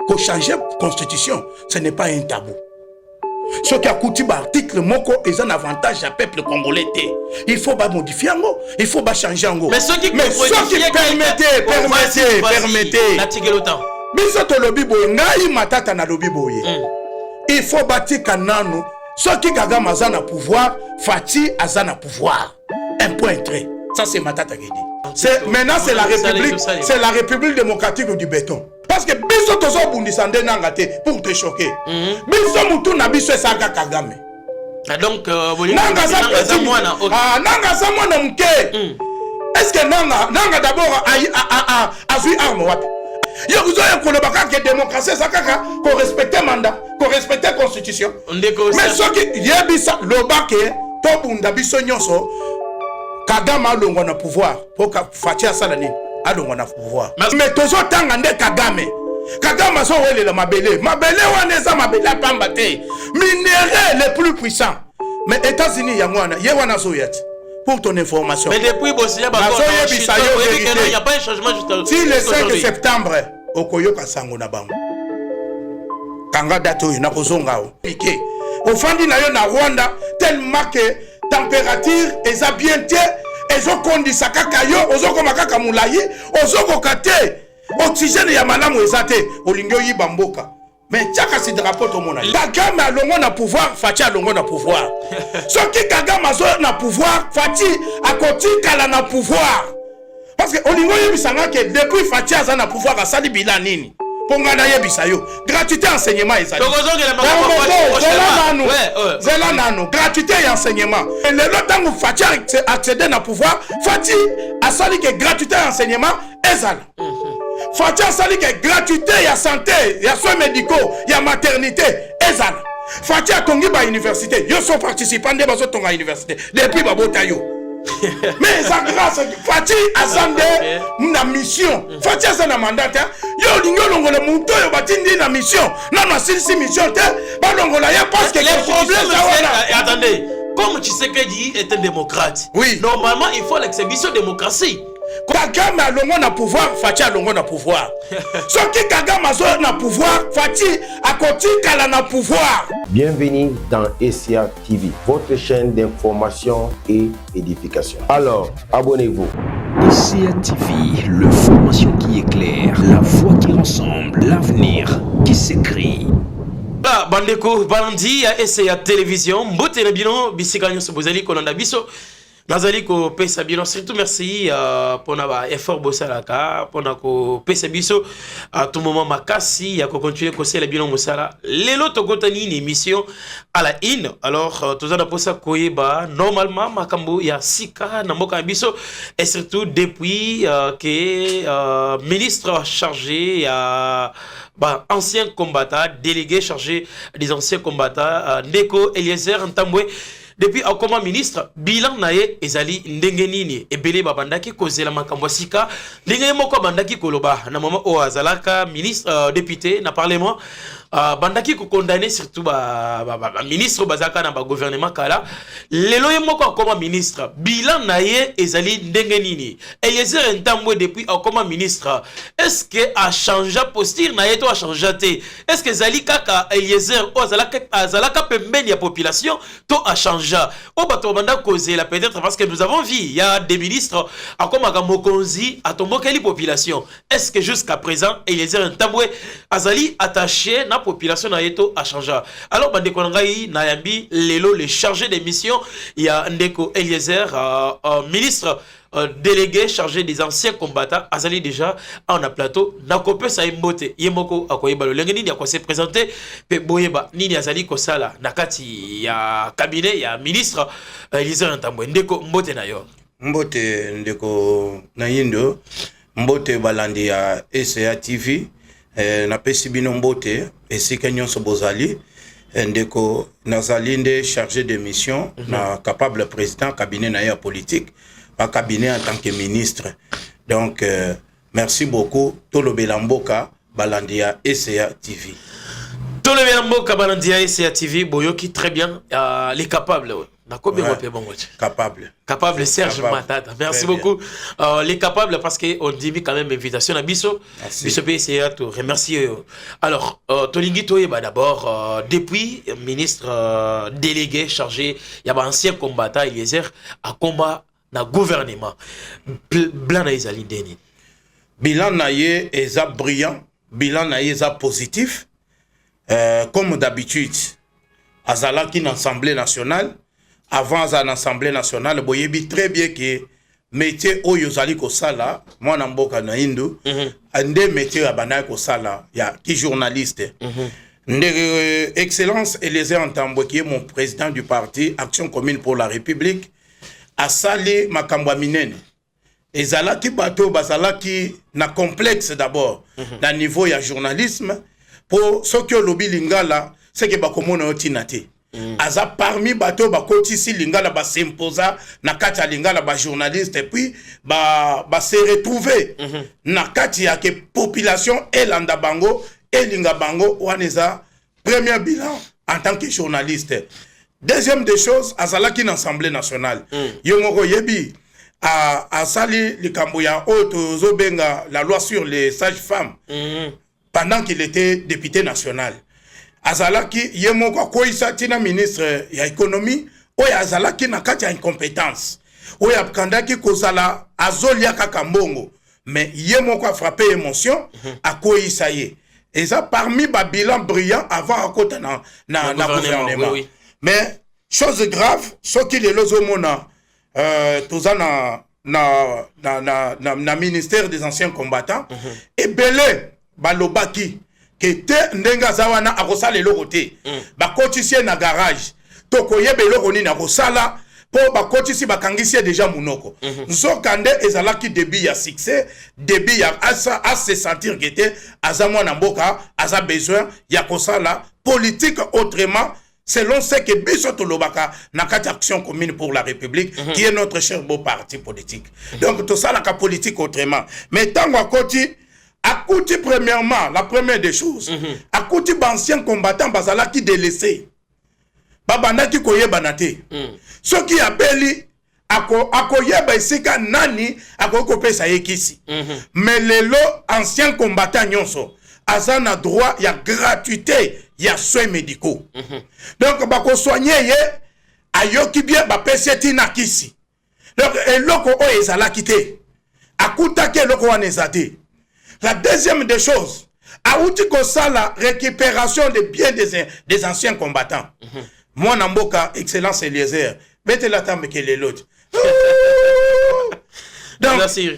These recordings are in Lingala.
Qu'on change la constitution, ce n'est pas un tabou. Ce qui a coûté l'article, c'est un avantage à peuple congolais. Il faut modifier, il faut changer. Mais ce qui permettez. Il faut bâtir Kananu. Ce qui gaga mazana pouvoir, Fati azana pouvoir. Un point trait. Ça c'est Matata qui dit. Maintenant c'est la République, c'est la République démocratique du béton. Parce que biso tozo bundisande nangate pour te choquer. Biso mutu na biso sanga Kagame. Donc nanga za mwana mke. Est-ce que nanga d'abord a vu arme wapi? Yo vous avez kolobaka que démocratie ça kaka ko respecter mandat, ko respecter constitution. Mais ce qui yebisa lobake to bunda biso nyonso Kagame alongo na pouvoir pour ka Fatia salani alongo na pouvoir. Mais tozo tanga nde Kagame azo wele la mabele wana eza mabele pamba te minéraux les plus puissants. Mais États-Unis ya mwana ye wana zo yet. Pour ton information. Mais depuis Bosnia, il n'y a pas un changement juste. Si le 5 septembre, Okoyoka Sango na bango. Kanga dato na kozonga o. Au fandi na yo na Rwanda tellement que température eza bien te ezo kondisa kaka yo ozo koma kaka mulayi ozo kokate oxygène ya malamu ezate olingyo yiba mboka. Mais tchaka si drapeau to mona. Kagame alongo na pouvoir, Fati alongo na pouvoir. Soki Kagame azo na pouvoir, Fati akoti kala na pouvoir. Parce que olingo yebisanga que depuis Fati aza na pouvoir asali bila nini. Pongana yebisa yo. Gratuité enseignement ezali. Zela nano. Gratuité et enseignement. Et le temps où Fati accéder na pouvoir, Fati asali que gratuité et enseignement ezali. Fati asali que gratuité ya santé, ya soins médicaux, ya maternité, ezala. Fati a tongi ba université, yo sont participants de bazo tonga université depuis babota yo. Mais ça grâce Fati azande na mission. Fati azana mandat yo lingo longola muto yo batindi na mission. Na na silsi mission te ba longola ya parce que les problèmes attendez, comme Tshisekedi est un démocrate. Oui. Normalement, il faut l'exhibition démocratie. Kagame alongo na pouvoir, Fati alongo na pouvoir. Soki Kagame azo na pouvoir, Fati akoti kala na pouvoir. Bienvenue dans SCA TV, votre chaîne d'information et édification. Alors, abonnez-vous. SCA TV, l'information qui éclaire, la voix qui ressemble, l'avenir qui s'écrit. Ah, bandeko, balandi à SCA Télévision, mbote na bino, bisika nyoso bozali kolanda biso. Nazali ko pesa bino surtout merci pour na effort bosalaka pour na ko pesa biso à tout moment makasi ya ko continuer ko sela bino mosala lelo tokotani une émission à la in alors tout ça na posa koyeba normalement makambo ya sika na mboka biso et surtout depuis que ministre chargé ya ancien combattant délégué chargé des anciens combattants Ndeko Eliezer Ntambwe. Depuis comme ministre, bilan nae ezali ndenge nini ebele babandaki kozela makambo sika ndenge moko bandaki koloba na mama o azalaka ministre député na parlement bandaki ko condamner surtout ministre bazaka na gouvernement kala lelo moko comme ministre bilan nae ezali ndenge nini Eliezer Ntambwe depuis comme ministre est-ce que a changé posture nae to a changé té est-ce que zali kaka Eliezer o azalaka pembeni ya population to a changé au bateau banda causé la peut-être parce que nous avons vu il y a des ministres à comme Mokonzi à tomber quelle population est-ce que jusqu'à présent Eliezer Ntambwe azali attaché na population na yeto a changé alors bande konangai na yambi lelo le chargé des missions il y a Ndeko Eliezer ministre délégué chargé des anciens combattants azali déjà en a plateau na kopé sa imbote yemoko akoyeba le nini ya ko se présenter pe boyeba nini azali ko sala na kati ya cabinet ya ministre Eliezer Ntambwe Ndeko mbote na yo mbote Ndeko na yindo mbote balandi ya SCA TV na pesi bino mbote esika nyonso bozali Ndeko nazalinde chargé de mission na capable président cabinet na ya politique pas cabinet en tant que ministre. Donc, merci beaucoup. Tolo Belamboka, Balandia, SCA TV. Tolo Belamboka, Balandia, SCA TV, Boyoki, très bien. Les capables. Capable. Capable, Serge Capable. Matata. Merci Très beaucoup. Les capables, parce qu'on dit quand même invitation à Bisso. Bisso PCA, te remercier. Alors, Tolingi Toyeba d'abord, depuis ministre délégué chargé, il y a un ancien combattant, Eliezer, à combat dans le gouvernement. Blanc Naïzali Deni. Bilan naïe est brillant, bilan naïe est positif. Comme d'habitude, Azala qui l'Assemblée nationale, avant l'Assemblée nationale, boyebi très bien que métier au yozali ko sala, moi namboka na hindu, ande métier abana ko sala, ya qui journaliste. Excellence Eliezer Ntambo qui est mon président du parti Action Commune pour la République, a sali makamba minene. Ezala ki bateau bazala ki na complexe d'abord, na niveau ya journalisme. Pour ceux qui ont lobby lingala, c'est que bakomono otinate. Aza parmi bateau bakoti si lingala ba s'imposa na kati ya lingala ba journaliste et puis ba se retrouver na kati ya ke population elanda bango elinga bango waneza premier bilan en tant que journaliste. Deuxième des choses, azala ki na Assemblée nationale. Yongoko yebi a sali likambo ya auto zobenga la loi sur les sages-femmes. Pendant qu'il était député national. Azalaki, yemoko koisa tina ministre ya économie, oya azalaki na kati ya incompétence. Oya kandaki kozala azolia kakambongo. Mais yemoko a frappé émotion, a koisa ye. Et ça parmi ba bilan brillant avant à côté na gouvernement. Oui. Mais chose grave, ce qui est l'ozomona, tout ça na ministère des anciens combattants, et belé. Balobaki que te ndenga zawana akosala eloko te bakotisie na garage tokoyeba eloko nini akosala po bakotisi bakangisi déjà munoko nzokande ezalaki début ya succès début ya asa se sentir que te aza mwana mboka aza besoin ya kosala politique autrement selon ce que biso tolobaka na kati Action Commune pour la République qui est notre cher beau parti politique donc to sala ka politique autrement mais tango akoti Akouti premièrement, la première des choses, Akouti ancien combattant bazala qui délaissé. Babana qui koye banate. Ce qui appelle akoyeba isika nani akoko sa yekisi. Mais les anciens combattants nyonso azana droit ya gratuité ya soins médicaux. Donc bako soigner ye ayoki bien ba peseti na kisi. Donc eloko o ezala kité. Akuta ke eloko wanezate. La deuxième des choses, Aouti Kosa la récupération des biens des anciens combattants. Moi, Namboka, Excellence Eliezer, mettez la table que les autres. Donc, est-ce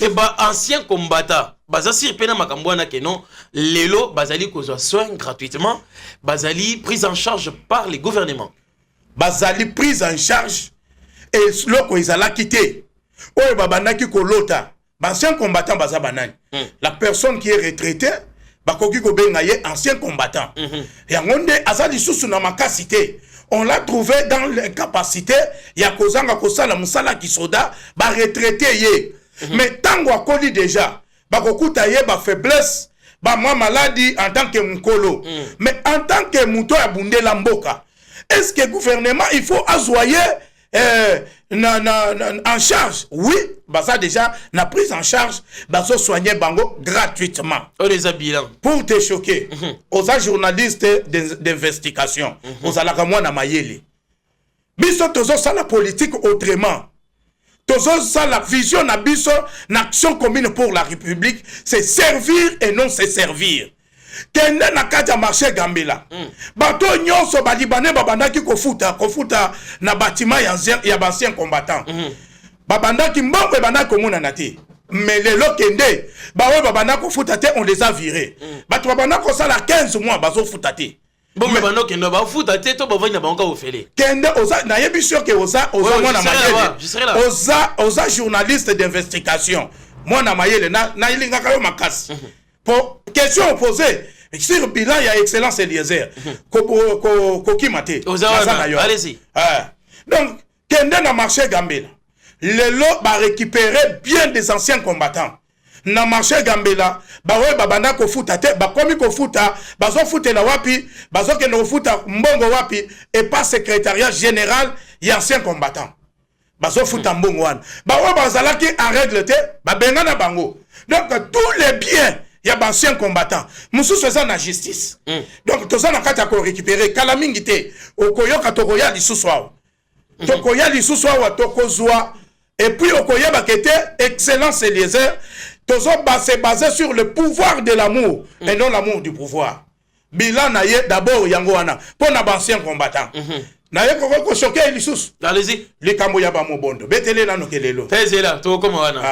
que anciens combattants, bazasir pena makambwana que non, lelo bazali kozwa soin gratuitement, bazali prise en charge par les gouvernements. Bazali prise en charge et loko izala quitté. Oye babandaki kolota ancien combattant baza banani la personne qui est retraitée bakoki ko benga ye ancien combattant yangonde azali susu na makasité on l'a trouvé dans l'incapacité ya kozanga kosala musala kisoda ba retraité ye mais tango akoli déjà bakokuta ye ba faiblesse ba moi maladie en tant que mukolo mais en tant que muto ya bundela mboka est-ce que gouvernement il faut azoyer en charge, oui, bah ça déjà, na prise en charge, bah ça soigner bango gratuitement. On les a bilan. Pour te choquer, aux journalistes d'investigation, aux alakamwa na mayele. Biso tozo ça la politique autrement. Tozo ça la vision na biso, na Action Commune pour la République, c'est servir et non se servir. Kende na kati ya marché Gambela. Bato nyonso ba libanais babandaki kofuta na bâtiment ya ancien combattant. Babandaki mbongo bandaki komona na te. Mais les lokende ba we babanda kofuta te on les a virés. Bato babanda ko sala 15 mois bazo futa te. Bon mais bando kende ba futa te to ba vanya bango ofele. Kende oza na yebi sûr que oza mona mayele. Oza journaliste d'investigation. Mona mayele na ilinga kayo makasi. Pour question posée sur bilan, il y a Excellence Eliezer. Kokimate. Allez-y. Donc, Kende na marché Gambela. Le lot va récupérer bien des anciens combattants. na marché Gambela bawe babanda kofuta te bakomi kofuta bazo futela wapi bazo ke no futa mbongo wapi et pas secrétariat général et ancien combattant bazo futa mbongo wana bawe bazalaki en règle te babenga na bango donc tous les biens il y a d'anciens combattants mususu ça na justice donc tout ça na kata ko récupérer kala mingi te okoyoka tokoya lisusu awo tokoya lisusu awo tokozwa et puis okoyeba kete excellence Eliezer tozo basé sur le pouvoir de l'amour et non l'amour du pouvoir bilan na ye d'abord yango wana pour na anciens combattants na ye ko choquer lisusu allez-y likambo ya ba mobondo betele na nokelelo tezela to koma wana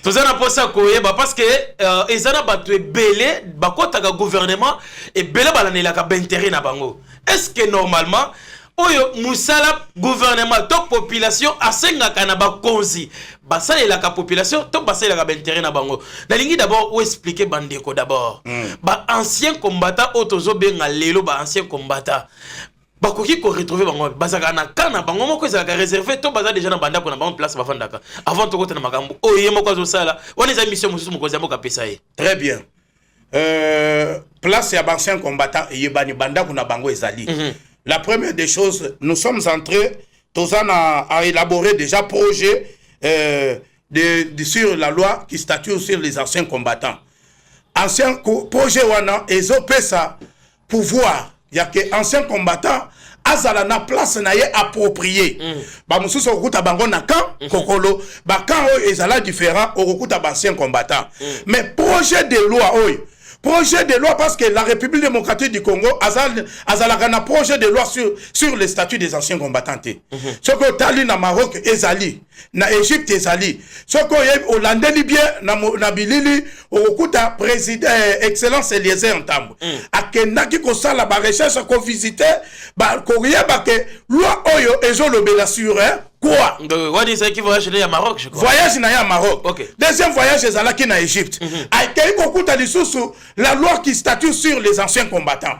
tozana posa koyeba parce que ezana bato ebele bakotaka gouvernement ebele balanelaka bintérêt na bango. Est-ce que normalement oyo musala gouvernement to population asengaka na bakonzi basalelaka population to basalelaka bintérêt na bango? Nalingi d'abord ou expliquer bandeko d'abord ba ancien combattant otozo benga lelo ba ancien combattant bakoki ko retrouver bango bazaka na kana bango moko ezaka réservé to baza déjà na banda ko na bango place bafandaka avant to kota na makambo oyo moko zo sala wana eza mission mususu mokozi moko pesa ye. Très bien. Place ya ancien combattant yebani banda ko na bango ezali. La première des choses, nous sommes entrés à élaborer déjà projet sur la loi qui statue sur les anciens combattants. Ancien projet wana ezopesa pouvoir il y a que anciens combattants azala na place na ye approprié ba mususu okuta bango na camp kokolo ba camp oyo ezala différent okuta ba anciens combattants mais projet de loi oyo projet de loi parce que la République démocratique du Congo azala un projet de loi sur les statuts des anciens combattants. Ce que tali na Maroc ezali na Égypte ezali ce que Hollande libyen na bilili okuta président excellence Eliezer Ntambo akendaki ko sala ba recherche ko visiter ba koyeba ke loi oyo ezolobela sur quoi? What is qui voyage à Maroc, je crois. Voyage na Maroc. Okay. Deuxième voyage ezalaki na Égypte. Aïkei kokuta lisusu la loi qui statue sur les anciens combattants.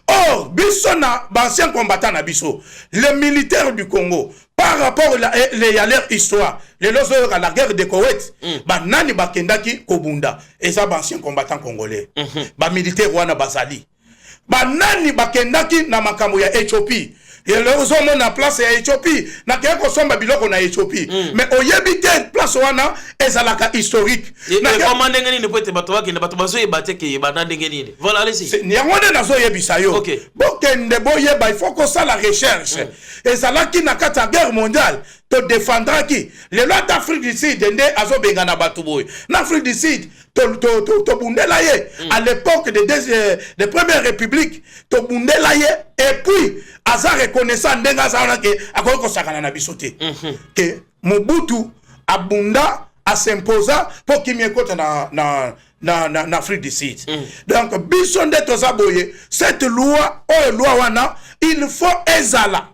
Or, biso na anciens combattants na biso, les militaires du Congo par rapport à leur histoire, les lois à la guerre de Koweït, nani bakendaki kobunda et ça anciens combattants congolais. Ba militaire wana bazali. Nani bakendaki na makambo ya Éthiopie. Et le hommes na place à Éthiopie, na keko somba biloko na Éthiopie. Mais oyebite place wana ezalaka historique. Na comment ndengeni ne peut bato waki na bato bazo yebate ke bana ndengeni. Voilà allez-y. Ni ngone nazo yebisa yo. OK. Bokende boyeba il faut que ça la recherche. Ezalaki na kata guerre mondiale to défendra qui les lois d'Afrique du Sud ndé azo benga na bato boy. Na Afrique du Sud to bundela ye à l'époque des premières républiques to bundela ye et puis aza reconnaissant ndenga za ke akoko sakana na bisote que Mobutu abunda a s'imposa pour qu'il m'écoute na Afrique du Sud. Donc bison de tozaboye cette loi wana il faut ezala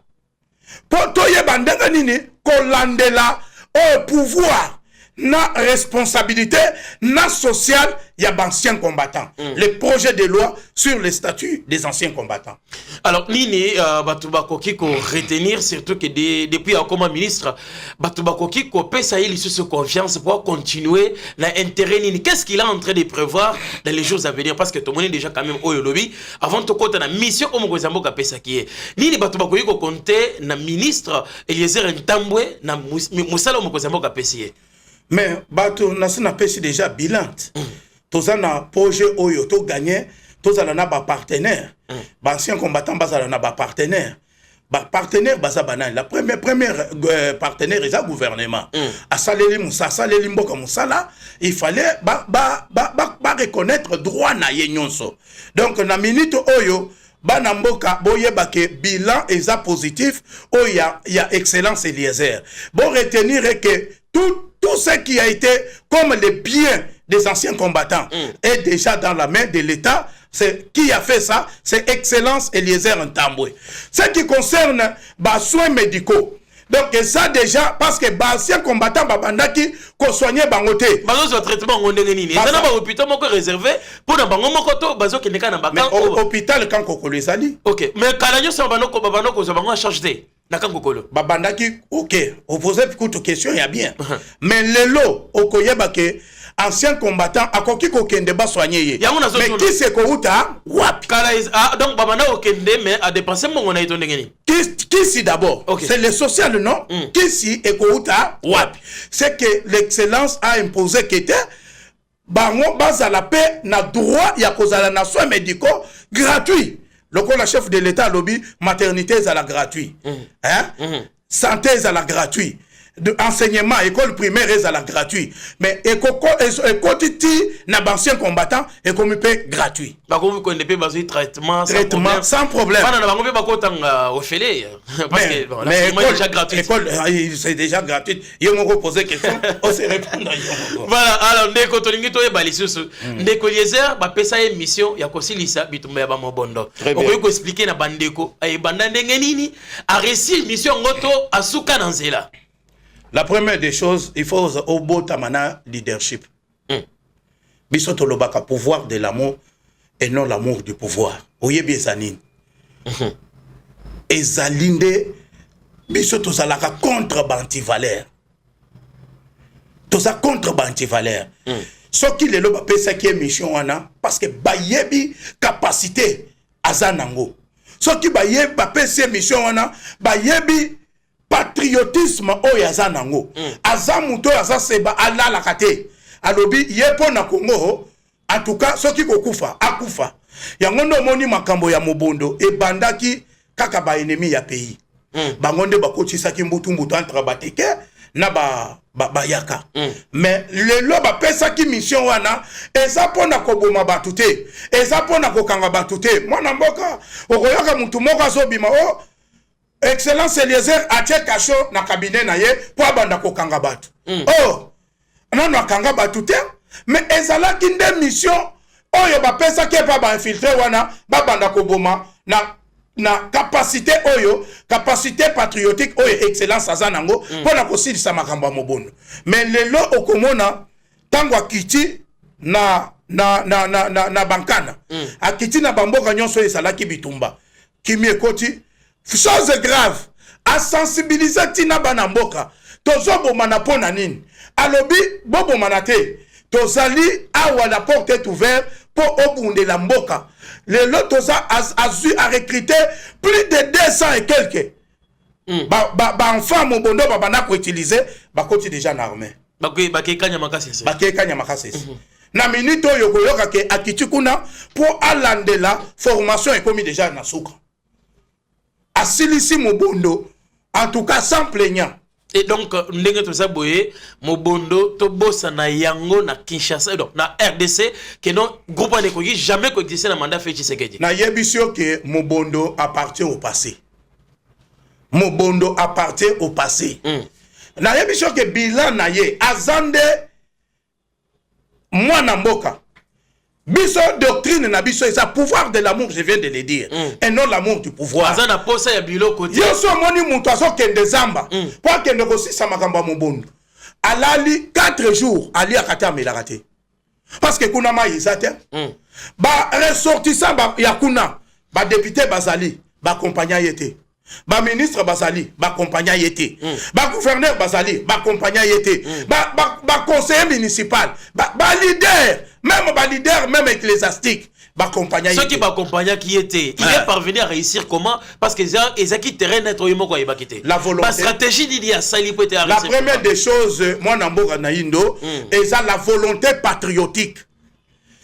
pour toye bandenga nini kolandela au pouvoir na responsabilité na sociale il y a d'anciens combattants. Les projets de loi sur les statuts des anciens combattants. Alors, Nini, Batubakoki ko retenir surtout que depuis comme ministre, Batubakoki ko pesa il sous confiance pour continuer l'intérêt Nini. Qu'est-ce qu'il est en train de prévoir dans les jours à venir? Parce que tout le monde est déjà quand même au lobby. Avant de compter la mission, on m'a dit pesa qui est. Nini Batubakoki ko compter na ministre Eliezer Ntambwe na Musala on m'a dit mais bato nasina pesi déjà bilan. Tozana projet oyo to gagné, tozala na ba partenaire. Ba ancien combattant bazala na ba partenaire. Ba partenaire bazabana la première partenaire est le gouvernement. A saleli musa saleli mboka musala, il fallait ba reconnaître droit na yenyonso. Donc na minute oyo bana mboka boyeba ke bilan est positif oya ya excellence Eliezer. Bon retenir que tout ce qui a été comme les biens des anciens combattants est déjà dans la main de l'État. C'est qui a fait ça? C'est Excellence Eliezer Ntambwe. Ce qui concerne les soins médicaux. Donc ça déjà parce que les anciens combattants babandaki ko soigner bangoté. Bazo traitement on ndengeni. Ça na ba hôpital moko réservé pour na bango moko to bazo kineka na mais hôpital quand ko les ali. OK, mais kalanyo so banoko zo bango en charge de. Nakangokolo. Babandaki, ok, vous posez beaucoup de questions, il y a bien. Mais lelo, okoyeba ke, ancien combattant, akoki kokende ba soigné ye. Mais qui c'est kouta? Wapi. Donc, babanda okende, mais a dépensé mon a étonné. Qui si d'abord? Okay. C'est le social, non? Qui si et kouta? Wapi. C'est que l'excellence a imposé que bango basa la paix na droit ya kozala na soins médicaux gratuits. Le chef de l'État lobby maternité à la gratuit. Santé à la gratuit. De enseignement, école primaire à la gratuit. Mais école titi na ancien combattant et comme peut gratuit. Bah comme vous connaissez traitement sans problème. Parce que bon, mais école déjà gratuit. École c'est déjà gratuit. Il m'a posé question, on se répond. Voilà, alors ndeko tolingi to yeba lisusu. Ndeko Eliezer ba pesa émission ya kosilisa bitumba ya ba mobondo. On peut expliquer na bandeko ay banda ndenge nini a réussir mission ngoto asuka na nzela. La première des choses, il faut au beau tamana leadership. Bisoto lobaka pouvoir de l'amour et non l'amour du pouvoir. Oye biezanine. Ezalinde bisoto zalaka contre bantivalère. Toza contre bantivalère. Ce qui le loba pesa qui est mission wana parce que bayebi capacité azanango. Ce qui bayebi pesa mission wana bayebi patriotisme oyo aza nango aza muto aza seba alala kate alobi yepo na Congo en tout cas soki kokufa akufa yango ndo moni makambo ya mobondo ebandaki kaka ba ennemi ya pays bango nde bakotisaki mbutu entre bateke na bayaka mais lelo bapesaki mission wana eza pona koboma batu te eza pona kokanga batu te mwana mboka okoyoka mutu moko azobima o Excellence Eliezer atie kasho na cabinet na ye po abanda kokanga batu. Oh, non akanga batu te, mais ezalaki nde mission oyo bapesa ke pa ba infiltrer wana babanda koboma na capacité oyo, capacité patriotique oyo excellence azanango pona kosilisa makambo mobono. Mais lelo okomona tango akiti na bankana. Akiti na bamboka nyonso ezalaki bitumba. Kimi ekoti chose grave a sensibiliser tina bana mboka tozo bomana pona nini alobi bobo manate tozali awa la porte est ouverte pour obunde la mboka le toza a recruté plus de 200 et quelques enfants mobondo babana ko utiliser bakoti déjà en armée bakekanya makasi na minute oyo koyoka ke akitikuna pour alandela formation ekomi déjà na suka asilisi mobondo en tout cas sans plaignant. Et donc ndenge to saboye mobondo to bossa na yango na Kinshasa donc na RDC que non groupe ne koki jamais ko exister na mandat fait Tshisekedi. Na yebisio que mobondo appartient au passé. Mobondo appartient au passé. Na yebisio que bilan na ye azande mwana mboka. Biso doctrine na biso c'est pouvoir de l'amour, je viens de le dire, et non l'amour du pouvoir. Azana posa ya bilo côté. Yo so moni muto aso kende zamba. Pour kende kosisa makambo mobondo. Alali 4 jours ali akata melakate. Parce que kuna maïzate. Ba ressortissant ba yakuna, ba député bazali, ba compagnie yete. Ba ministre bazali, ba compagnie yete. Ba gouverneur bazali, ba compagnie yete. Ba conseiller municipal, ba leader, même ecclésiastique, ba compagnie yete. Ceux qui ba compagnie qui était, il est parvenu à réussir comment? Parce que ils ont quitté terrain net au quoi il va quitter. La volonté. La stratégie d'il y a ça il peut être. La première des choses, moi namboka na indo, c'est la volonté patriotique.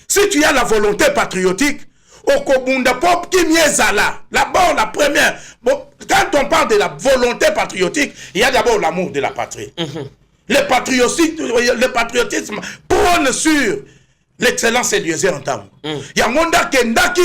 Si tu as la volonté patriotique, okobunda pop qui miezala. D'abord la première. Bon, quand on parle de la volonté patriotique, il y a d'abord l'amour de la patrie. Le patriotisme prône sur l'excellence Eliezer Ntambo. Yangonda kendaki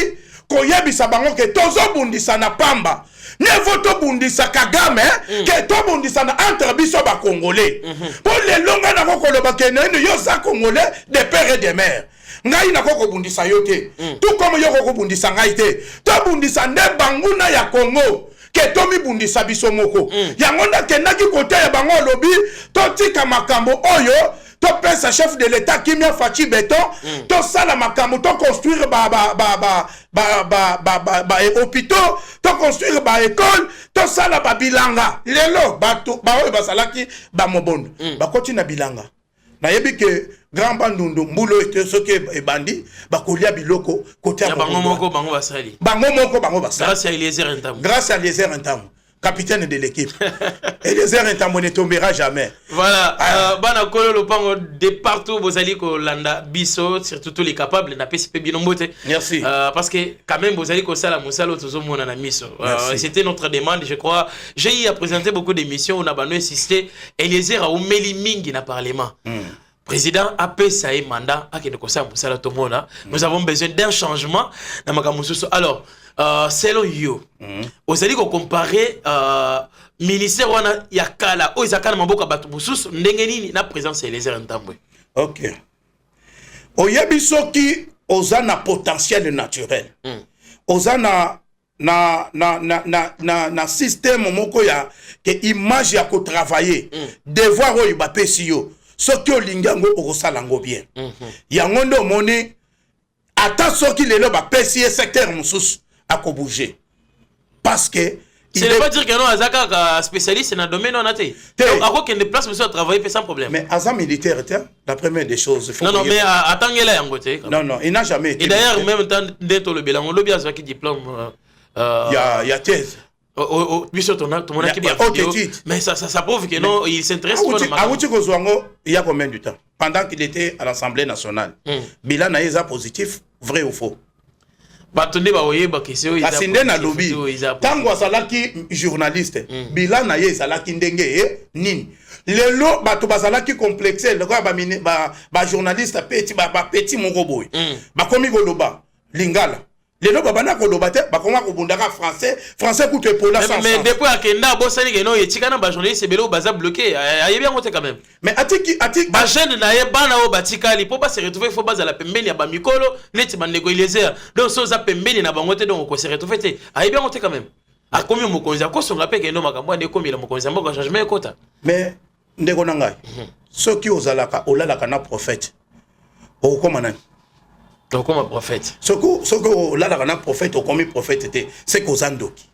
koyebisa bango ke tozo bundisa na pamba. Ne voto bundisa Kagame ke to bundisa na entre biso ba congolais. Pour les longa na kokoloba ke ne yo za congolais de père et de mère. Ngai na koko bundisa yote. Tout comme yo koko bundisa ngai te. To bundisa nde banguna ya Congo. Ke tomi bundisa biso moko. Yangonda kendaki kote ya bango lobi to tika makambo oyo to pesa chef de l'état kimia Fachi Béton to sala makambo to construire hôpitaux to construire école to sala bilanga lelo bato ba oyo basalaki ba mobondo ba continue bilanga na yebi ke grand bandundu mbulo ete soki ebandi bakolia biloko côté ya bango moko bango basali grâce à Eliezer Ntambo capitaine de l'équipe. Eliezer Ntambo ne tombera jamais. Voilà, bana kolo lopango de partout bozali ko landa biso, surtout tous les capables na PCP binombote. Merci. Parce que quand même bozali ko sala musalo tozo mona na miso. C'était notre demande, je crois. J'ai eu à présenter beaucoup d'émissions, on a bano insisté Eliezer a umeli mingi na parlement. Président AP Saï mandat a musala tomona. Nous avons besoin d'un changement na makamususu. Alors selon you, vous allez comparer ministère wana yakala o izakana maboka batu mususu ndenge nini na présence Eliezer Ntambo. OK. Oyebi soki ozana potentiel naturel. Ozana na système moko ya ke image ya ko travailler. Devoir oyo ba pesi yo. Soki olingango okosala ngo bien. Yango ndo moni ata soki lelo ba pesi secteur mususu à bouger. Parce que ce n'est pas dire que non, Azaka spécialiste dans le domaine on a été. Donc, à quoi qu'il y ait des places, monsieur a travaillé sans problème. Mais Azam militaire était la première des choses. Non, mais attendez là, en côté. Non, il n'a jamais été. Et d'ailleurs, même temps d'être le bilan, on l'a bien qui diplôme. Il y a thèse. Monsieur, ton équipe mais ça prouve que non, il s'intéresse pas. Il y a combien de temps? Pendant qu'il était à l'Assemblée nationale. Bilan a positif, vrai ou faux? Batonde ba oye ba question ils a na lobby tango salaki journaliste bilan na ye salaki ndenge nini lelo bato bazalaki complexé le quoi ba journaliste petit moko boy ba komi koloba lingala lelo babana koloba te ba koma kobundaka français coûte pour la sans mais depuis akenda bosani que non yetikana ba journaliste belo baza bloqué ayebi yango te quand même mais atiki ba jeune na ye bana o batikali po ba se retrouver faut baza la pembeni ya ba mikolo neti bandeko Eliezer donc so za pembeni na bango te donc ko se retrouver te ayebi yango te quand même akomi mokonzi akosonga pe que non makambo ande komi la mokonzi moko changement ekota mais ndeko na ngai soki ozalaka olalaka na prophète okoma nani donc comme un prophète. Ce que là la prophète ou comme prophète était, c'est qu'aux andoki.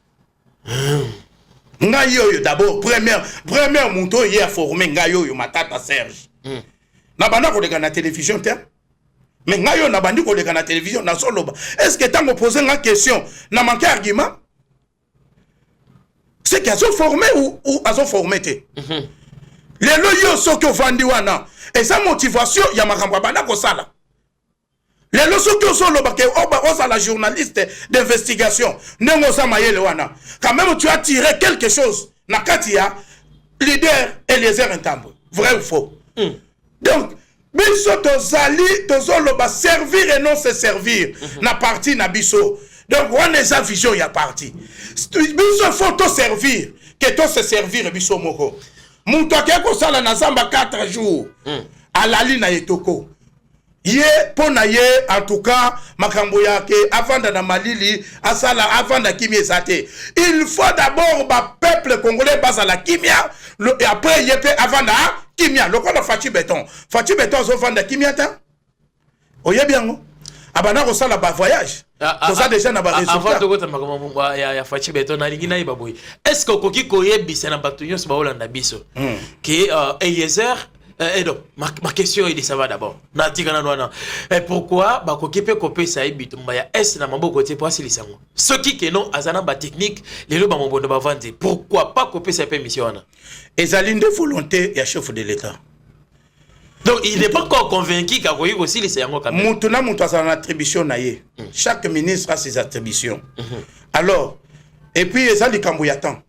Ngayo d'abord première monto hier formé ngayo yo matata Serge. Na bana ko de na télévision te. Mais ngayo na bandi ko de na télévision na solo. Est-ce que tant poser une question na manqué argument? C'est qu'ils ont formé ou ils ont formé te. Les loyo so que vandi wana et sa motivation ya makamba bana ko sala. Les lorsque on solo la journaliste d'investigation, quand même tu as tiré quelque chose. Nakatia, leader Eliezer Ntambo. Vrai ou faux? Donc, biso tozali tozolo ba servir et non se servir. Na parti na biso. Donc, on est sa vision ya parti. Biso faut te servir, que to se servir biso moko. Muto akeko sala na zamba 4 jours. Alali na etoko. Ye pona ye en tout cas makambo yake avant na malili asala avant na kimia zate il faut d'abord ba peuple congolais basa la kimia et après ye pe avant na kimia le quoi Fachi Béton zo vendre kimia ta oye bien ngo abana ko sala ba voyage to ça déjà na ba résultat avant de kota makambo ya Fachi Béton na lingina iba boy est-ce que koki koyebisa na batunyo so ba olanda biso que Eliezer et donc, ma question est de savoir d'abord. Pourquoi Bakokipe Kopé Saïbi Tumbaya est na mambo côté pour asili sango. Ce qui est non azana ba technique les loba mambo ba vendre. Pourquoi pas Kopé sa permission na? Ezali de volonté ya chef de l'état. Donc il n'est pas encore convaincu qu'a koyi aussi les sango quand même. Mutuna mutu azana attribution na ye. Chaque ministre a ses attributions. Alors et puis ezali kambo ya temps.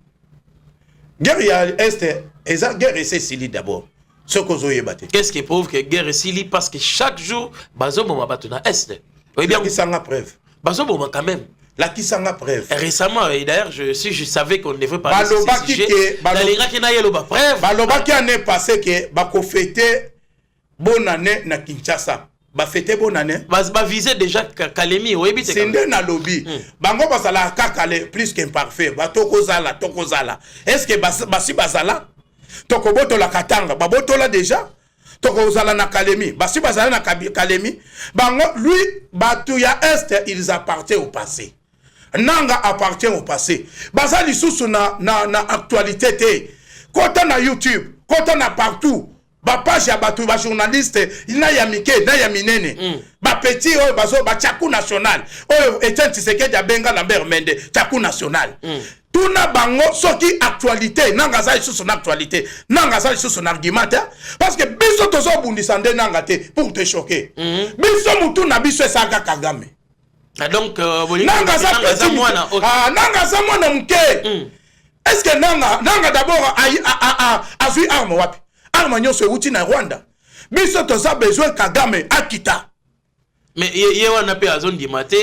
Guerre ya est ezali guerre c'est Sili d'abord. Qu'est-ce qui prouve que guerre est si parce que chaque jour, Bazobo m'a battu dans Est. Oui, bien, qui s'en a preuve. Bazobo m'a quand même. La qui s'en a preuve. Récemment, et d'ailleurs, si je savais qu'on devrait parler de ce sujet, dans l'Irak, il y a eu preuve. Baloba qui en est passé que Bako fêté bonne année na Kinshasa. Ba fêté bonne année. Ba visé déjà Kalemi, oui, bien. C'est un lobby. Bango basala kakale plus qu'imparfait. Ba tokozala. Est-ce que basi basala? Tokoboto la katanga, baboto la déjà. tokozala na Kalemi basi bazala na Kalemi bango lui batu ya est ils appartiennent au passé nanga appartient au passé baza lisusu na actualité te kota na YouTube kota na partout ba page ya batu ba journaliste ina ya mike na ya minene ba petit oyo bazo ba Tchakou national oyo Etienne Tshisekedi abenga Lambert Mende Tchakou national tuna bango soki actualité nanga za lisusu na actualité nanga za lisusu na argument parce que biso tozo bundisa nde nanga te pour te choquer biso mutu na biso esaka Kagame donc nanga za mwana nanga za mwana mke est-ce que nanga d'abord a vu arme wapi arme nyonso euti na Rwanda biso toza besoin Kagame akita mais ye wana pe azondima te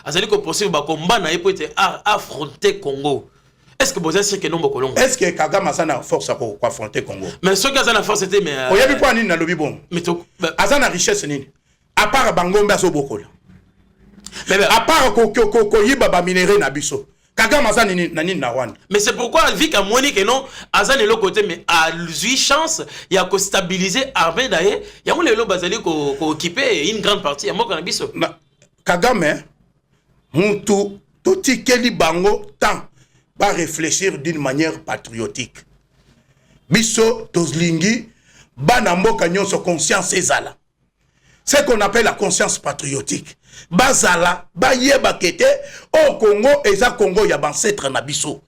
azali ko possible ba combat na epo ete affronter Congo. Est-ce que vous êtes que non Bokolongo? Est-ce que Kagame a la force pour affronter Congo? Mais ce qui a la force c'était mais il y a pas ni na lobby bon. Mais to azana richesse ni à part Bangombe aso bokola. Mais à part ko yiba ba minéraux na biso. Kagame azana ni na Rwanda. Mais c'est pourquoi vu qu'à Monique non azana le côté mais à lui chance il y a ko stabiliser armée d'ailleurs il y a mon le bazali ko occuper une grande partie à moi kana biso. Kagame muntu toti keli bango tant va réfléchir d'une manière patriotique. Biso tozlingi bana mboka nyonso conscience ezala. C'est qu'on appelle la conscience patriotique. Bazala ba yeba kete au Congo eza Congo ya ancêtre na biso.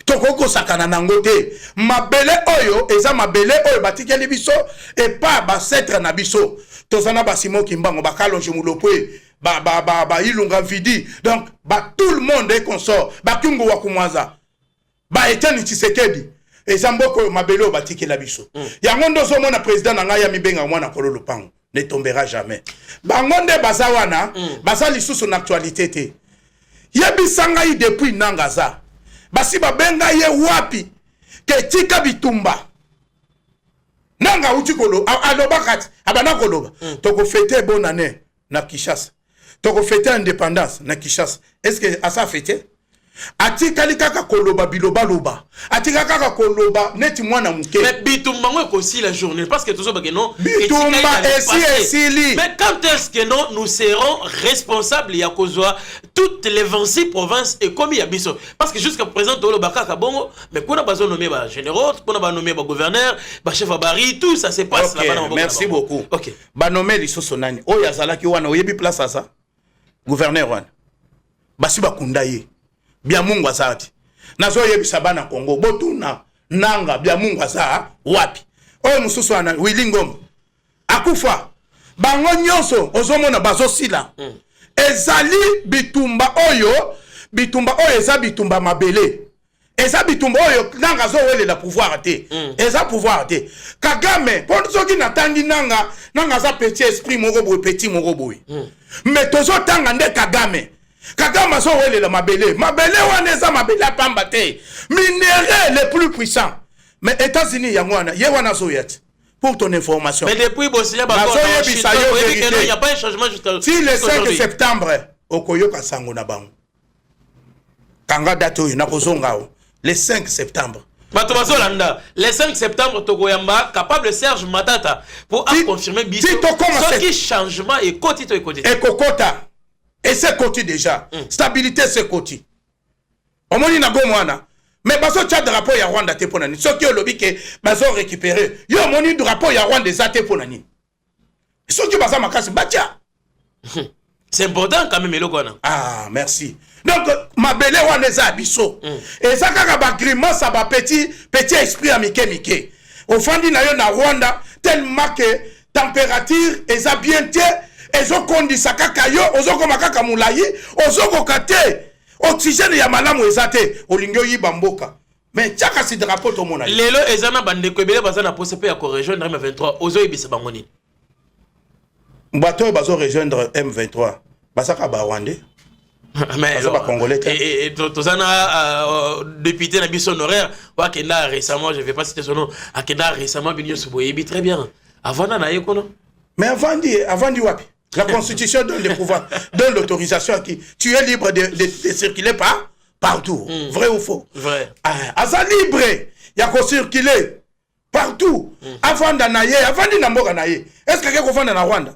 Tokoko sakana nango te. Mabele oyo eza mabele oyo batikeli biso et pas ancêtre na biso. Tozana ba Simon Kimbango ba Kalonje Mulopwe ba Ilunga Vidi donc tout le monde est consort ba Kungu Wakumwaza ba Etienne Tshisekedi et Zamboko mabelo batiki la biso yango ndozo mona président na ngai ya mibenga mwana kolo lupango ne tombera jamais bangonde bazawana bazali sous son actualité te yebisanga yi depuis nangaza basi babenga ye wapi ke tika bitumba nanga utikolo alobakati abana koloba toko fêter bonne année na Kinshasa toko fêter indépendance na Kinshasa est-ce que asa fêter atikali kaka koloba biloba loba atika kaka koloba neti mwana muke mais bitumba ngo aussi la journée parce que toujours que non bitumba esili mais quand est-ce que non nous serons responsables ya kozwa toutes les 26 provinces et comme il y a biso parce que jusqu'à présent tolo bakaka bongo mais kuna bazo nommer ba généraux kuna ba nommer ba gouverneur ba chef abari tout ça se passe là-bas. Merci beaucoup. OK ba nommer lisusu nani oyo azalaki wana oyebi place asa gouverneur wana basi bakunda ye bia mungu azati nazo yebisa bana Congo botuna nanga bia mungu aza wapi oyo mususu ana Wilingom akufa bango nyonso ozomona bazosila ezali bitumba oyo eza bitumba mabele eza bitumba oyo nanga zo wele la pouvoir te eza pouvoir te Kagame pour soki natangi nanga za petit esprit moko boy petit moko boy mais tozo tanga nde Kagame so wele la mabele wana eza mabele apamba te minéraux les plus puissants mais États-Unis yangwana ye wana so yet pour ton information mais depuis Bosnia il n'y a pas un changement jusqu'à si le 5 septembre okoyoka sango na bango kanga date oyo nakozonga le 5 septembre bato bazolanda le 5 septembre tokoyamba capable Serge Matata pour confirmer biso ce qui changement et kotito et kokota et c'est côté déjà stabilité c'est côté omoni na gomwana mais baso tcha drapeau ya Rwanda te ponani soki olobi ke baso récupérer yo omoni drapeau ya Rwanda ezate ponani soki baza makasi batia c'est important quand même eloko na merci donc mabele wana eza biso eza kaka ba grimace ba petit esprit amike ofandi na yo na Rwanda tellement que température eza bien te ezokondisa kaka yo ozokoma kaka mulayi ozokoka te oxygène ya malamu ezate olingo yiba mboka mais tchaka si drapeau to mona lelo ezana bande ko ebele bazana posepe ya ko rejoindre M23 ozoyibisa bango nini bato bazo rejoindre M23 basaka ba Rwandais mais pas congolais et tozana député na biso honoraire wa kenda récemment je vais pas citer son nom a kenda récemment binyo suboyebi très bien avant na yekono mais avant dit wapi la constitution donne le pouvoir donne l'autorisation à qui tu es libre de circuler partout vrai ou faux vrai asa libre ya ko circuler partout. Avant d'anaye, avant d'inamboka naye. Est-ce que quelqu'un fanda na Rwanda?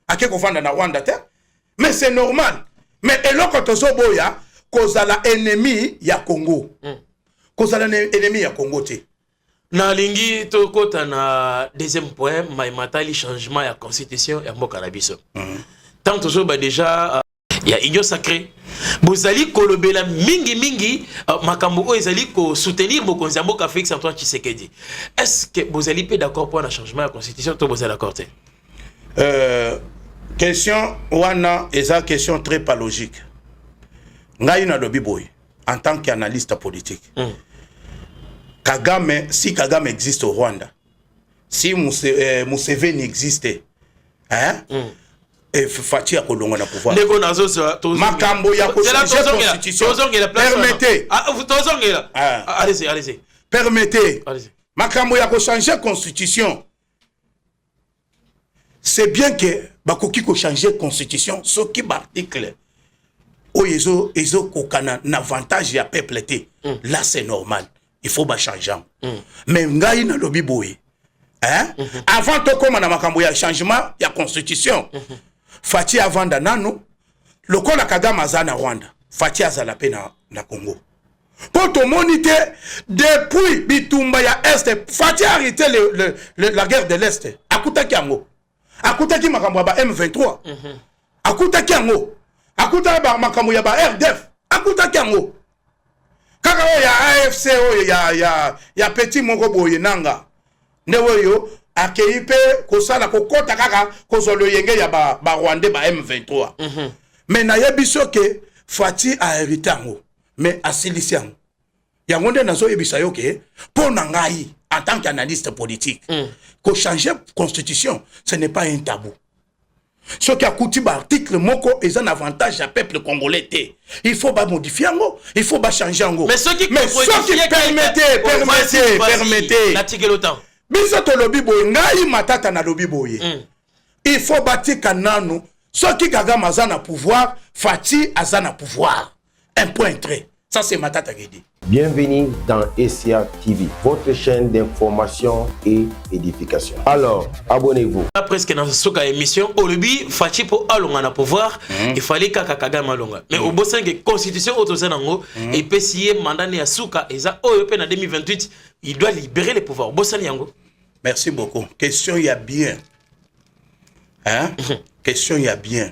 A quelqu'un fanda na Rwanda te? Mais c'est normal. Mais eloko tozo boya kozala ennemi ya Congo. Kozala ennemi ya Congo te. Na lingi to kota na deuxième point, matali changement ya constitution ya mboka na biso. Tant tozo ba déjà il y a union sacrée. Bozali kolobela mingi makambo o ezali ko soutenir mokonzi ya mboka Félix Antoine Tshisekedi. Est-ce que bozali pe d'accord pour un changement de constitution to bozali d'accord te? Question wana eza question très pas logique. Ngai na lobi boy en tant qu'analyste politique. Kagame, si Kagame existe au Rwanda, si Museveni existait, hein? Et Fati a kolonga na pouvoir. Makambo ya constitution. Permettez. Allez-y. Permettez. Makambo ya changer constitution. C'est bien que bakoki ko changer constitution, ce qui article o ezo kokana n'avantage ya peuple té. Là c'est normal. Il faut changer. Mais ngai na lobi boy. Hein? Avant to koma na makambo ya changement ya constitution. Fati avant nano lokola Kagame aza na Rwanda Fati azala pe na Congo pour te moniter depuis bitumba ya Est Fati a arrêté la guerre de l'Est akutaki yango akutaki makambo ba M23 akutaki yango akutaki ba makambo ya ba RDF akutaki yango kaka ya AFC ya petit moko boye nanga newoyo akeipe kosala kokota kaka kozolo yenge ya ba Rwandais ba M23. Mais na yebiso ke Fati a hérité yango mais asilisi yango. Yango nde nazo yebisa yo ke pona ngai en tant qu'analyste politique ko changer constitution ce n'est pas un tabou. Ce qui a coûté ba article moko est un avantage à peuple congolais té. Il faut pas modifier yango, il faut pas changer yango. Mais ce qui permettez l'article autant. Biso to lobi boye ngai matata na lobi boye. Il faut bâtir kananu ceux qui Kagame aza na pouvoir, Fati aza na pouvoir. Un point trait. Ça c'est matata qui dit. Bienvenue dans SCA TV, votre chaîne d'information et édification. Alors, abonnez-vous. Presque dans ce cas émission, au lobby Fati pour alonga na pouvoir, il fallait Kagame alonga. Mais au bout de constitution autosanango et PCA mandat ya suka eza OEP en 2028, il doit libérer les pouvoirs. Bossani yango. Merci beaucoup. Question il y a bien. Hein? Question il y a bien.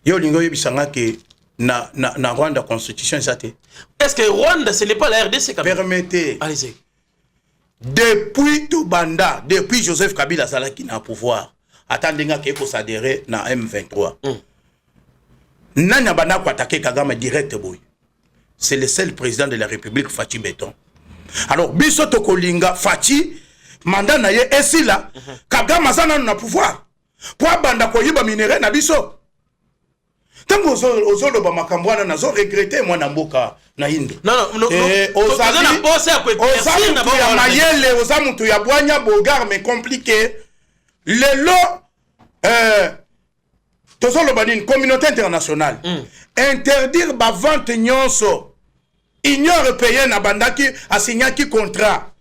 Yo lingo yebisanga ke na Rwanda constitution ça. Est-ce que Rwanda ce n'est pas la RDC quand même? Permettez. Allez-y. Depuis Tobanda, depuis Joseph Kabila Salaki na pouvoir, attendez que pour s'adhérer na M23. Nanya bana ko attaquer Kagame direct boy. C'est le seul président de la République Fati Béton. Alors biso to kolinga Fati mandat na ye esila Kagame azana na pouvoir. Pour banda ko yiba minéraux na biso. Tango ozolo ba makambwana nazo regretter moi na mboka na Inde. Non. Ozana bosse à merci na ba mayele ozamutu ya bwanya bogar mais compliqué. Lelo tozolo ba une communauté internationale interdire ba vente nyonso. Union européenne abandaki asignaki contrat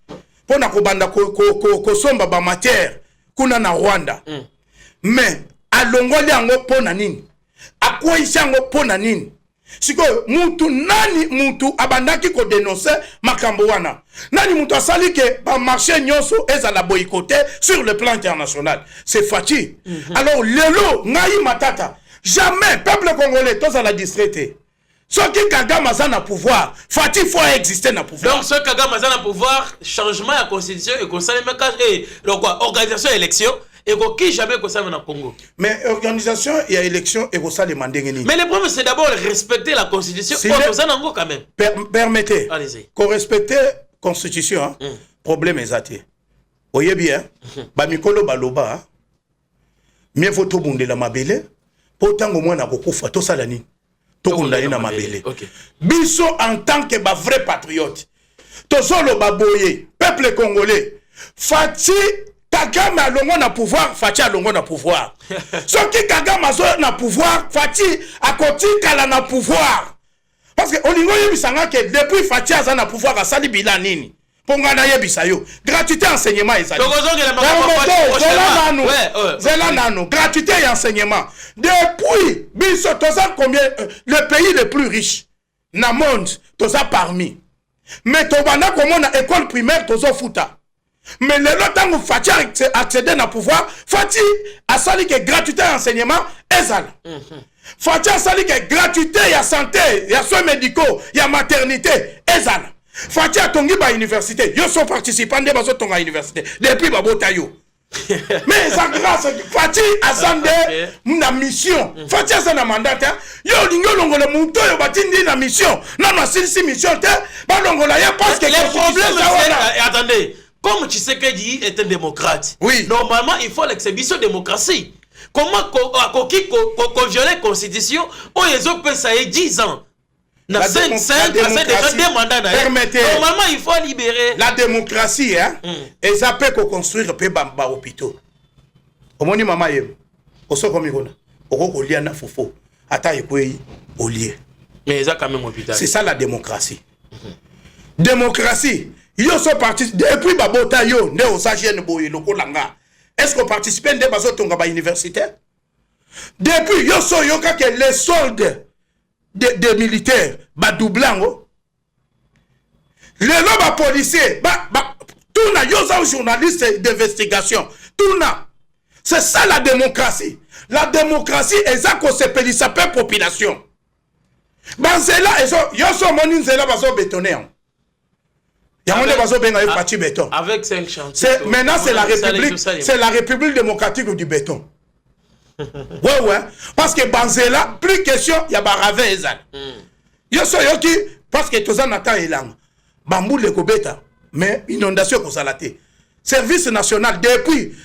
pour na ko banda ko somba ba matière kuna na Rwanda. Mais alongoli yango pona nini? Akwa isango pona nini? Siko mutu abandaki ko dénoncer makambo wana. Nani mutu asali ke ba marché nyonso ezala boycotté sur le plan international. C'est Fati. Alors lelo ngai matata. Jamais peuple congolais tous à la distraité. Ce qui Kagame a na pouvoir, Fati faut exister na pouvoir. Donc ce Kagame a na pouvoir, changement de la constitution et qu'on s'allait et donc quoi, organisation élection et qu'on qui jamais qu'on s'allait na Congo. Mais organisation et élection et qu'on s'allait mandengeni. Mais le problème c'est d'abord respecter la constitution. On quand même. Permettez. Allez-y. Qu'on respecte constitution, problème exacté. Voyez bien, ba mikolo baloba, mieux vaut tout bonde la mabele, pourtant au moins na kokufa to salani. Tokunda na mabele. Biso en tant que ba vrai patriote. Tozolo baboye, peuple congolais. Fati Kagame alongo na pouvoir, Fati alongo na pouvoir. Ce qui Kagame na pouvoir, Fati akoti kala na pouvoir. Parce que olingo yebisanga que depuis Fati aza na pouvoir asali bilan nini. ponga na yebisa yo gratuité enseignement ezali zela nanu gratuité et enseignement depuis biso toza combien le pays le plus riche na monde toza parmi mais tobanda komona école primaire tozo futa mais lelo tango Fati accéder na pouvoir Fati asali que gratuité et enseignement ezala Fati asali que gratuité ya santé ya soins médicaux ya maternité ezala Fati a tongi ba université, yo sont participants de bazo tonga université depuis babota yo. Mais ça grâce Fati a sandé na mission. Fati a na mandat yo lingo longola munto yo batindi na mission. Non non si mission te ba longola ya parce que le problème c'est attendez, comme Tshisekedi est un démocrate. Oui. Normalement, il faut l'exhibition démocratie. Comment qu'on viole la constitution, on les a pensé 10 ans. Permettez. Normalement, il faut libérer. La démocratie, hein, et ça peut construire peu bamba hôpitaux. Au moins, maman, au so comme il au liana fofo, ata yekwe au lieu. Mais ça quand même hôpital. C'est ça la démocratie. Démocratie. Yo sont partis depuis babota yo ne osagene boye loko langa. Est-ce qu'on participe à des bases tonga ba université? Depuis yo so yo ka que les soldes des militaires ba doublango les lobes policiers tout na yo za journaliste d'investigation tout na c'est ça la démocratie est ça qu'on s'appelle ça peut population banzela yo so moni nzela bazo bétonner yamone bazo benga yo parti béton avec 5 chantiers maintenant c'est la république démocratique du béton. Ouais, parce que Banzela, plus question, il y a Baravin et Zan. Yo so yo qui, parce que tous en attend elang. Bambou le kobeta, mais inondation ko salate. Service national depuis,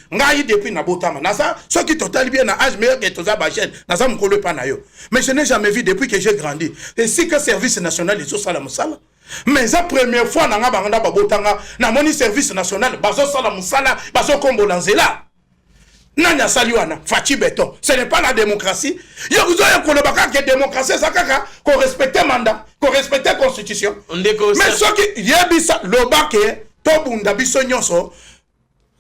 depuis Nabotama. Nasa, ceux qui total bien na âge meilleur que tous à Bachen, nasa mkolo pa na yo. Mais je n'ai jamais vu depuis que j'ai grandi. Et si que service national est au salamusala. Mais la première fois, na ngabanga babotanga, na moni service national, bazo salamusala, bazo kombo lanzela. Nanya Saliwana, Fati Béton. Ce n'est pas la démocratie. Il y a que la démocratie, c'est qu'on respecte le mandat, qu'on respecte la constitution. Mais ce qui y a le bac, Tobunda Bissonyoso,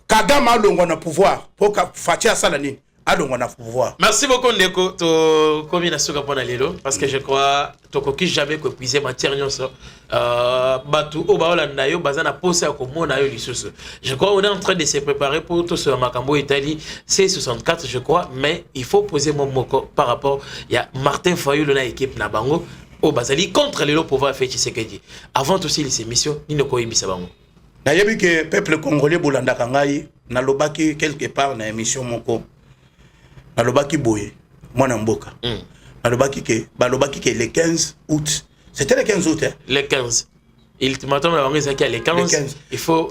Kagama a pouvoir pour que Fati Salani a pouvoir. Merci beaucoup, Ndeko, to combination pour Lelo, parce que je crois que jamais que puiser matière nyonso batu obaola ndayo bazana posa ko mona yo lisusu. Je crois on est en train de se préparer pour tout ce makambo Italie C64 je crois, mais il faut poser mon moko par rapport il y a Martin Fayulu na équipe na bango au bazali contre le pouvoir fait Tshisekedi. Avant aussi les émissions ni ne ko yebisa bango. Na yebi que peuple congolais bolanda kangai na lobaki quelque part na émission moko. Na lobaki boye mwana mboka. Balobaki que le 15 août. C'était le 15 août, hein? Le 15. Ultimatum, le 15. Il faut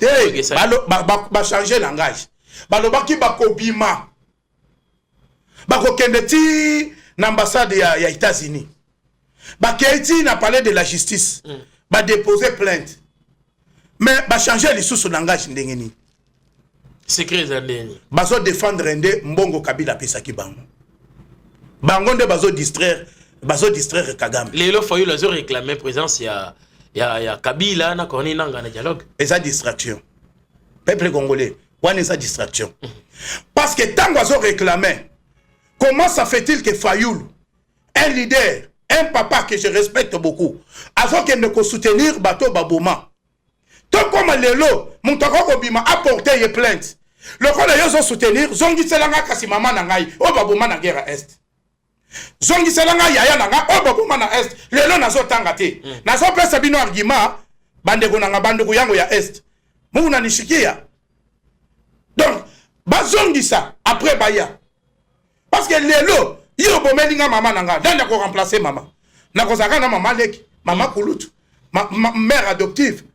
changer le langage. Balobaki bakobima. Bakokendeti l'ambassade ya États-Unis. Bakeiti n'a parlé de la justice. Ba déposer plainte. Mais ba changer les sous langage ndengeni. Secret zandeni. Bazo défendre ndé mbongo Kabila pesaki bango. Bango nde bazo distraire Kagame. Lelo Fayulu a réclamé présence ya Kabila na koni nanga na dialogue. Et sa distraction. Peuple congolais, wana sa distraction. Parce que tant bazo réclamer, comment ça fait-il que Fayulu, un leader, un papa que je respecte beaucoup, avant qu'il ne peut soutenir bateau Baboma. Tant comme lelo, mon toko bima apporter une plainte. Le rôle de soutenir, zongi selanga kasi mama na ngai, o Baboma na guerre est. Zongi selanga yaya nanga o babuma na est lelo nazo tanga te nazo pesa bino argument bandeko nanga bandeko yango ya est muna nishikia donc bazongi ça après baya parce que lelo yo bomelinga mama nanga danda ko remplacer mama nako zaka na mama leki mama kulutu mère adoptive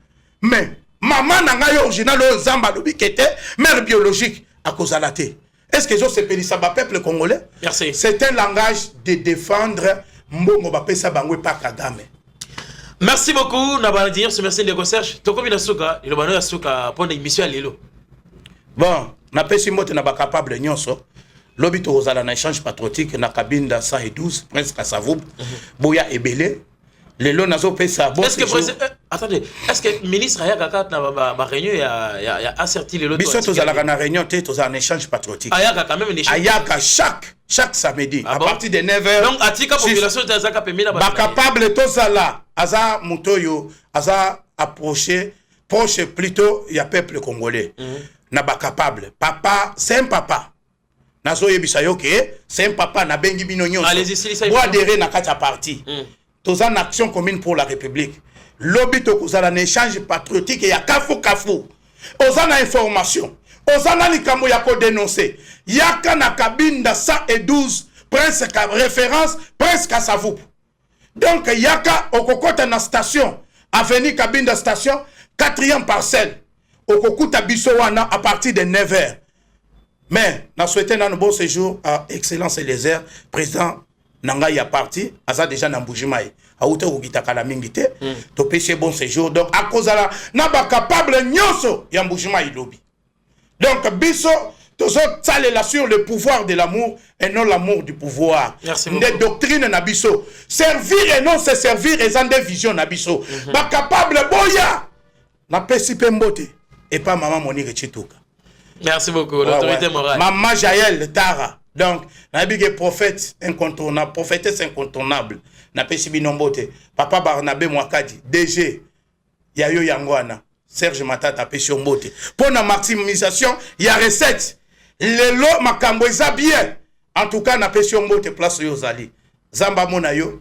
mais mama nanga yo original o zamba lobikete mère biologique à cause à la té. Est-ce que je sais pas peuple congolais? Merci. C'est un langage de défendre Mbongo Bapesa Bangwe par Kagame. Merci beaucoup, Nabala dire, merci de recherche. Toko bina suka, il va suka pour l'émission à Lilo. Bon, na pesi mote na ba capable nyonso. Lobi to ozala na échange patriotique na Kabinda 112 Prince Kassavoub, Boya Ebele. Lelo nazo pesa bon. Est-ce que Attendez, est-ce que le ministre a une réunion et a asserti les lots? Biso tous à la réunion, tous un échange patriotique. Ayaka quand même un échange. Ayaka chaque samedi, à partir de 9h. Donc, à tika population de Azaka Pemina. Capable tous là, Aza Mutoyo, Aza approché, proche plutôt, il y a peuple congolais. Na ba capable. Papa, c'est un papa. Nazo yebisayo ke, c'est un papa na bengi binonyo. Allez-y, si ça. Bois adhérer na katia parti. Tous en action commune pour la République. Lobby to kozala un échange patriotique et ya kafu. Ozana information. Ozana likambo ya ko dénoncer. Yaka na kabinda 112 presque référence presque à sa vous. Donc yaka okokota na station avenue Kabinda station 4e parcelle. Okokuta biso wana à partir de 9h. Mais na souhaité un bon séjour à Excellence Eliezer, président Nanga ya parti, aza déjà na Mbujimai. A outé okitaka la mingité, to péché bon séjour. Donc à cause la na ba capable nyonso ya Mbujimai lobby. Donc biso tozo tsalela sur le pouvoir de l'amour et non l'amour du pouvoir. Des doctrines na biso. Servir et non se servir et des visions na biso. Ba capable boya na pesi pembote et pas maman Monique Chituka. Merci beaucoup, l'autorité morale. Maman Jaël Tara. Donc, Nabige prophète incontournable, prophétesse incontournable. Na pesi binombote. Papa Barnabé Mwakadi, DG, Yayo Yangwana, Serge Matata pesi ombote. Pour la maximisation, il y a recette. Les lots makambo bien. En tout cas, na pesi ombote place Yozali. Zamba Monayo.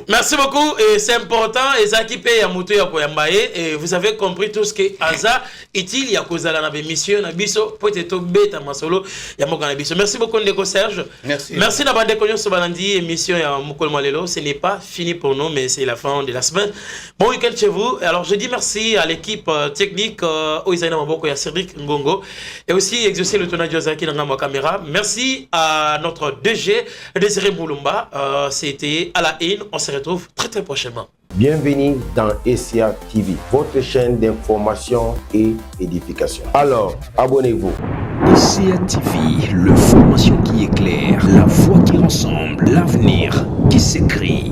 Merci beaucoup et c'est important et ça qui paye à Moutou Yakoyambaye et vous avez compris tout ce que Aza est-il y a causé la mission na biso peut-être bête masolo ya mokana biso. Merci beaucoup Ndeko Serge. Merci d'avoir déconnu ce balandi émission ya Mokol Malelo. Ce n'est pas fini pour nous mais c'est la fin de la semaine. Bon week-end chez vous. Alors je dis merci à l'équipe technique Oizaina Maboko ya Cédric Ngongo et aussi exaucer le tournage Josaki dans ma caméra. Merci à notre DG Désiré Moulumba, c'était à la haine. On se retrouve très prochainement. Bienvenue dans SCA TV, votre chaîne d'information et édification. Alors, abonnez-vous. SCA TV, l'information qui éclaire, la voix qui ressemble, l'avenir qui s'écrit.